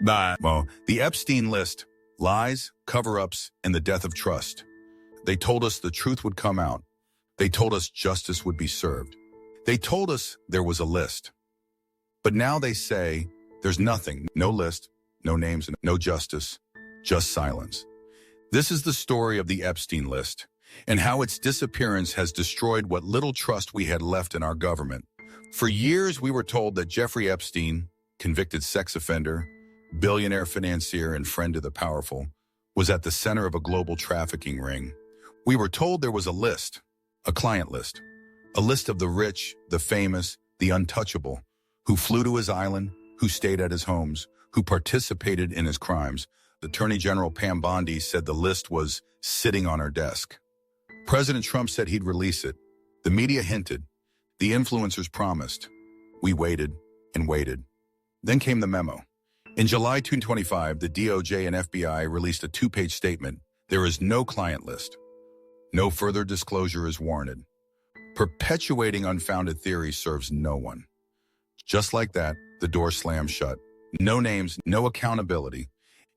Well, the Epstein List, lies, cover-ups, and the death of trust. They told us the truth would come out. They told us justice would be served. They told us there was a list. But now they say there's nothing, no list, no names, no justice, just silence. This is the story of the Epstein List and how its disappearance has destroyed what little trust we had left in our government. For years, we were told that Jeffrey Epstein, convicted sex offender, billionaire financier, and friend to the powerful, was at the center of a global trafficking ring. We were told there was a list, a client list, a list of the rich, the famous, the untouchable, who flew to his island, who stayed at his homes, who participated in his crimes. Attorney General Pam Bondi said the list was sitting on her desk. President Trump said he'd release it. The media hinted. The influencers promised. We waited and waited. Then came the memo. In July 2025, the DOJ and FBI released a 2-page statement. There is no client list. No further disclosure is warranted. Perpetuating unfounded theories serves no one. Just like that, the door slammed shut. No names, no accountability,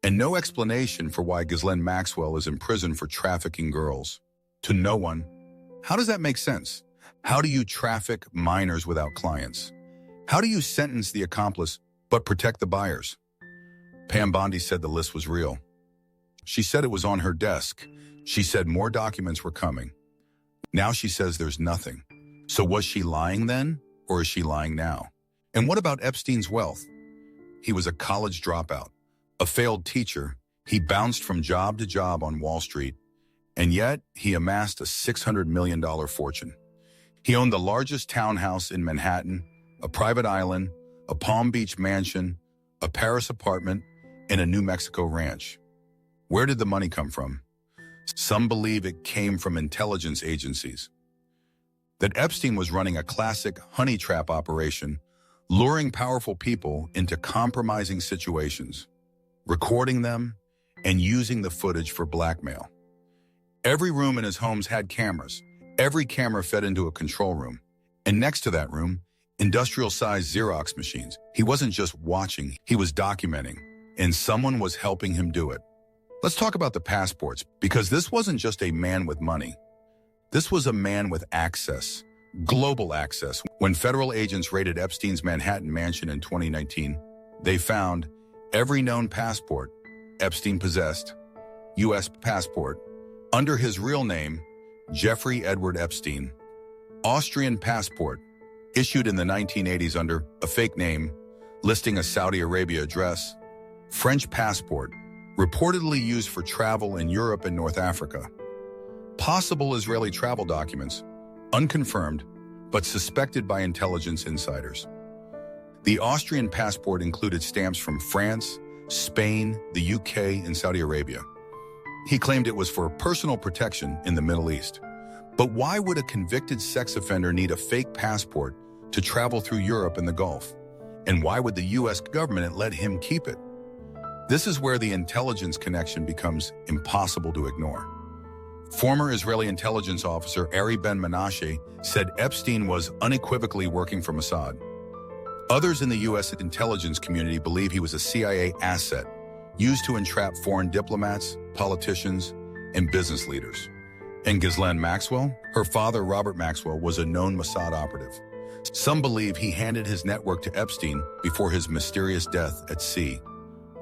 and no explanation for why Ghislaine Maxwell is in prison for trafficking girls. To no one. How does that make sense? How do you traffic minors without clients? How do you sentence the accomplice but protect the buyers? Pam Bondi said the list was real. She said it was on her desk. She said more documents were coming. Now she says there's nothing. So was she lying then, or is she lying now? And what about Epstein's wealth? He was a college dropout, a failed teacher. He bounced from job to job on Wall Street, and yet he amassed a $600 million fortune. He owned the largest townhouse in Manhattan, a private island, a Palm Beach mansion, a Paris apartment, and a New Mexico ranch. Where did the money come from? Some believe it came from intelligence agencies. That Epstein was running a classic honey trap operation, luring powerful people into compromising situations, recording them, and using the footage for blackmail. Every room in his homes had cameras. Every camera fed into a control room. And next to that room, industrial-sized Xerox machines. He wasn't just watching, he was documenting, and someone was helping him do it. Let's talk about the passports, because this wasn't just a man with money. This was a man with access, global access. When federal agents raided Epstein's Manhattan mansion in 2019, they found every known passport Epstein possessed, U.S. passport, under his real name, Jeffrey Edward Epstein. Austrian passport, issued in the 1980s under a fake name, listing a Saudi Arabia address. French passport, reportedly used for travel in Europe and North Africa. Possible Israeli travel documents, unconfirmed, but suspected by intelligence insiders. The Austrian passport included stamps from France, Spain, the UK, and Saudi Arabia. He claimed it was for personal protection in the Middle East. But why would a convicted sex offender need a fake passport to travel through Europe and the Gulf? And why would the U.S. government let him keep it? This is where the intelligence connection becomes impossible to ignore. Former Israeli intelligence officer Ari Ben-Menashe said Epstein was unequivocally working for Mossad. Others in the U.S. intelligence community believe he was a CIA asset, used to entrap foreign diplomats, politicians, and business leaders. And Ghislaine Maxwell, her father Robert Maxwell, was a known Mossad operative. Some believe he handed his network to Epstein before his mysterious death at sea.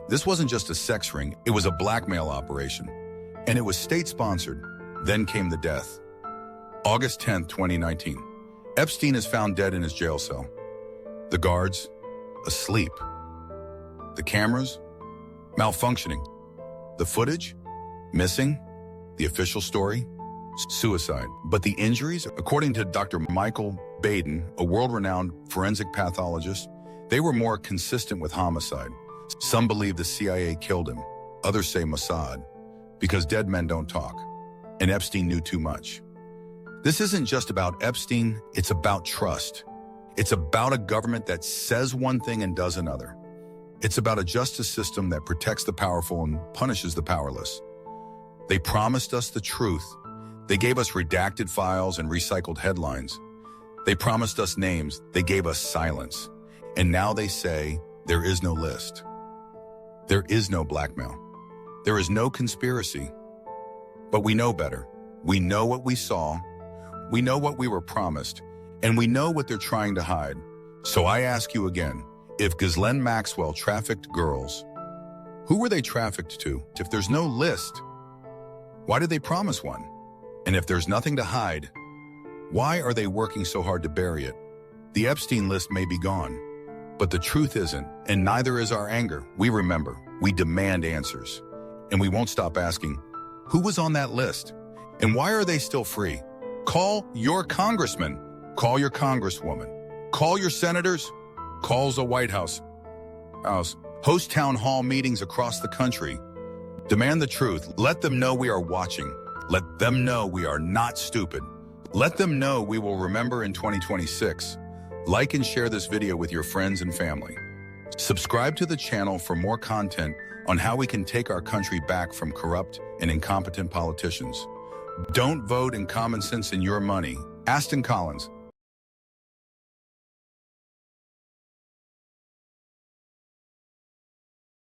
This wasn't just a sex ring, it was a blackmail operation. And it was state-sponsored. Then came the death. August 10, 2019. Epstein is found dead in his jail cell. The guards, asleep. The cameras, malfunctioning. The footage, missing. The official story, suicide. But the injuries, according to Dr. Michael Baden, a world-renowned forensic pathologist, they were more consistent with homicide. Some believe the CIA killed him. Others say Mossad, because dead men don't talk. And Epstein knew too much. This isn't just about Epstein, it's about trust. It's about a government that says one thing and does another. It's about a justice system that protects the powerful and punishes the powerless. They promised us the truth. They gave us redacted files and recycled headlines. They promised us names. They gave us silence. And now they say there is no list. There is no blackmail. There is no conspiracy. But we know better. We know what we saw. We know what we were promised. And we know what they're trying to hide. So I ask you again, if Ghislaine Maxwell trafficked girls, who were they trafficked to? If there's no list, why did they promise one? And if there's nothing to hide, why are they working so hard to bury it? The Epstein list may be gone, but the truth isn't, and neither is our anger. We remember, we demand answers, and we won't stop asking, who was on that list? And why are they still free? Call your congressman, call your congresswoman, call your senators, call the White House, host town hall meetings across the country. Demand the truth. Let them know we are watching. Let them know we are not stupid. Let them know we will remember in 2026. Like and share this video with your friends and family. Subscribe to the channel for more content on how we can take our country back from corrupt and incompetent politicians. Don't vote in common sense in your money. Aston Collins.